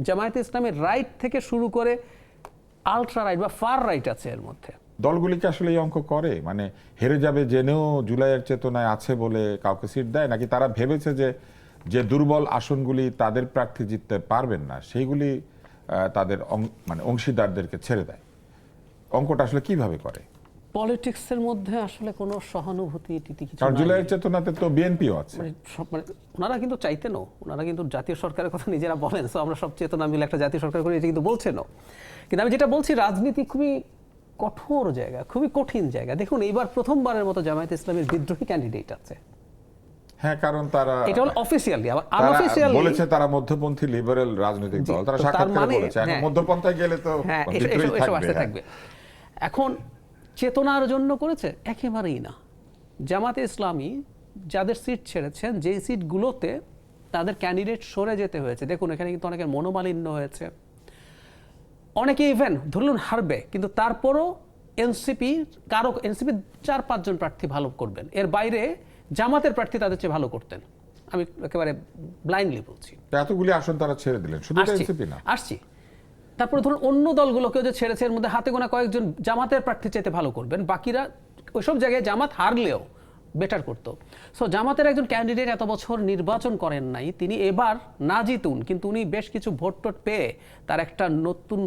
জামায়াতে ইসলামের রাইট থেকে শুরু করে আলট্রা রাইট বা ফার রাইট আছে এর মধ্যে। দলগুলিকে আসলে এই অঙ্ক করে, মানে হেরে যাবে জেনেও জুলাইয়ের চেতনায় আছে বলে কাউকে সিট দেয়, নাকি তারা ভেবেছে যে যে দুর্বল আসনগুলি তাদের প্রার্থী জিততে পারবেন না সেইগুলি তাদের মানে অংশীদারদেরকে ছেড়ে দেয়? অঙ্কটা আসলে কিভাবে করে? পলিটিক্সের মধ্যে আসলে কোনো সহানুভূতি কিছু কারণ নাই। জুলাইয়ের চেতনাতে তো বিএনপিও আছে। মানে ওনারা কিন্তু চাইতেনও, ওনারা কিন্তু জাতীয় সরকারের কথা নিজেরা বলেন, সো আমরা সব চেতনা মিলে একটা জাতীয় সরকার করি, এটা কিন্তু বলছেনও। কিন্তু আমি যেটা বলছি, রাজনীতি খুবই কঠোর জায়গা, খুবই কঠিন জায়গা। দেখুন, এইবার প্রথমবারের মতো জামায়াতে ইসলামের বিদ্রোহী ক্যান্ডিডেট আছে। হ্যাঁ, কারণ তারা এটা হলো অফিশিয়ালি, আবার আনঅফিশিয়ালি বলেছে তারা মধ্যপন্থী লিবারেল রাজনৈতিক দল, তারা সাক্ষাৎকারে বলেছে এখন মধ্যপন্থায় গেলে তো এসব আসতে থাকবে। এখন চেতনার জন্য করেছে একেবারেই না। জামাতে ইসলামী যাদের সিট ছেড়েছেন, যেই সিটগুলোতে তাদের ক্যান্ডিডেট সরে যেতে হয়েছে, দেখুন এখানে কিন্তু অনেকের মনোমালিন্য হয়েছে, অনেকে ইভেন ধরুন হারবে, কিন্তু তারপরও এনসিপির 4-5 জন প্রার্থী ভালো করবেন, এর বাইরে জামাতের প্রার্থী তাদের চেয়ে ভালো করতেন। আমি একেবারে ব্লাইন্ডলি বলছি। এতগুলি আসন তারা ছেড়ে দিলেন, শুধু এনসিপি না। আসছি, তারপরে ধরুন অন্য দলগুলোকেও যে ছেড়েছে, এর মধ্যে হাতে গোনা কয়েকজন জামাতের প্রার্থী চাইতে ভালো করবেন, বাকিরা ওইসব জায়গায় জামাত হারলেও বেটার করতো। সো জামাতের একজন ক্যান্ডিডেট এত বছর নির্বাচন করেন নাই, তিনি এবার না জিতুন, কিন্তু উনি বেশ কিছু ভোট টোট পেয়ে তার একটা নতুন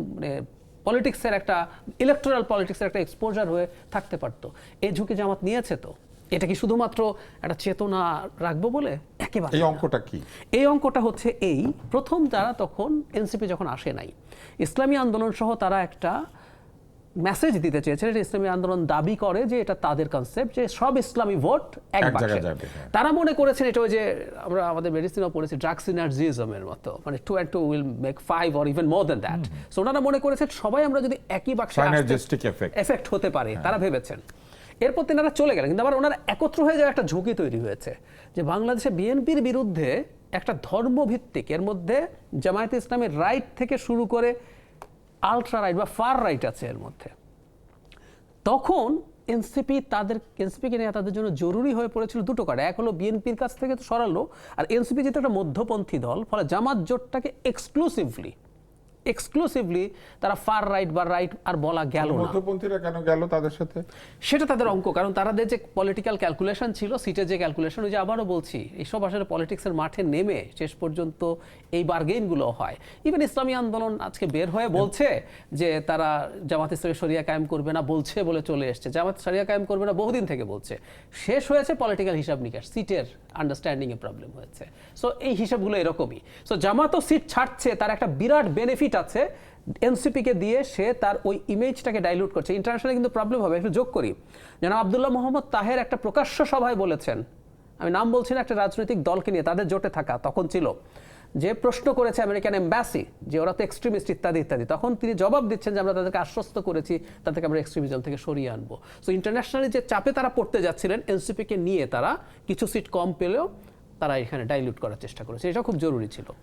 পলিটিক্সের একটা ইলেকটোরাল পলিটিক্সের একটা এক্সপোজার হয়ে থাকতে পারতো। এই ঝুঁকি জামাত নিয়েছে। তো এটা কি শুধুমাত্র একটা চেতনা রাখবো বলে? একেবারে। এই অঙ্কটা কি? এই অঙ্কটা হচ্ছে এই, প্রথম তারা তখন এনসিপি যখন আসে নাই, ইসলামী আন্দোলন সহ তারা একটা মেসেজ দিতে চেয়েছে। ইসলামী আন্দোলন দাবি করে যে এটা তাদের কনসেপ্ট, যে সব ইসলামী ভোট এক বাক্সে। তারা মনে করেছেন এটা ওই যে আমরা আমাদের মেডিসিনও পড়েছি ড্রাগ সিনার্জিজমের মতো, মানে 2 and 2 will make 5 or even more than that. So ওনারা মনে করেছেন সবাই আমরা যদি একই বাক্সে এফেক্ট হতে পারে, তারা ভেবেছেন। এরপর তিনারা চলে গেলেন, কিন্তু আবার ওনারা একত্র হয়ে যাওয়ার একটা ঝুঁকি তৈরি হয়েছে, যে বাংলাদেশে বিএনপির বিরুদ্ধে একটা ধর্মভিত্তিক, এর মধ্যে জামায়াতে ইসলামের রাইট থেকে শুরু করে আলট্রা রাইট বা ফার রাইট আছে এর মধ্যে। তখন এনসিপিকে নিয়ে তাদের জন্য জরুরি হয়ে পড়েছিল দুটো কার্ড। এক হলো বিএনপির কাছ থেকে তো সরালো, আর এনসিপি যেহেতু একটা মধ্যপন্থী দল, ফলে জামাত জোটটাকে এক্সক্লুসিভলি তারা ফার রাইট বা রাইট আর বলা গেল না। মধ্যপন্থীরা কেন গেল তাদের সাথে? সেটা তাদের অঙ্ক, কারণ তাদের যে পলিটিক্যাল ক্যালকুলেশন ছিল, সিটের যে ক্যালকুলেশন, ওই যে আবারও বলছি, এইসব আসলে পলিটিক্সের মাঠে নেমে শেষ পর্যন্ত এই বার্গেইনগুলো হয়। ইভেন ইসলামী আন্দোলন আজকে বের হয়ে বলছে যে তারা জামাত ইসলামী শরিয়া কায়েম করবে না, বলছে বলে চলে এসছে। জামাত শরিয়া কায়েম করবে না বহুদিন থেকে বলছে, শেষ হয়েছে পলিটিক্যাল হিসাব নিকাশ, সিটের আন্ডারস্ট্যান্ডিংয়ে প্রবলেম হয়েছে। সো এই হিসাবগুলো এরকমই। সো জামাতও সিট ছাড়ছে, তার একটা বিরাট বেনিফিট আছে এনসিপিকে দিয়ে, সে তার ওই ইমেজটাকে ডাইলুট করছে। ইন্টারন্যাশনালি কিন্তু প্রবলেম হবে। একটু যোগ করি, যেন আব্দুল্লাহ মোহাম্মদ তাহের একটা প্রকাশ্য সভায় বলেছেন, আমি নাম বলছি না, একটা রাজনৈতিক দলকে নিয়ে, তাদের জোটে থাকা তখন ছিল, যে প্রশ্ন করেছে আমেরিকান এম্বাসি যে ওরা তো এক্সট্রিমিস্ট ইত্যাদি ইত্যাদি, তখন তিনি জবাব দিচ্ছেন যে আমরা তাদেরকে আশ্বস্ত করেছি তাদেরকে আমরা এক্সট্রিমিজম থেকে সরিয়ে আনবো। সো ইন্টারন্যাশনালি যে চাপে তারা পড়তে যাচ্ছিলেন, এনসিপিকে নিয়ে তারা কিছু সিট কম পেলেও তারা এখানে ডাইলুট করার চেষ্টা করেছে, এটা খুব জরুরি ছিল।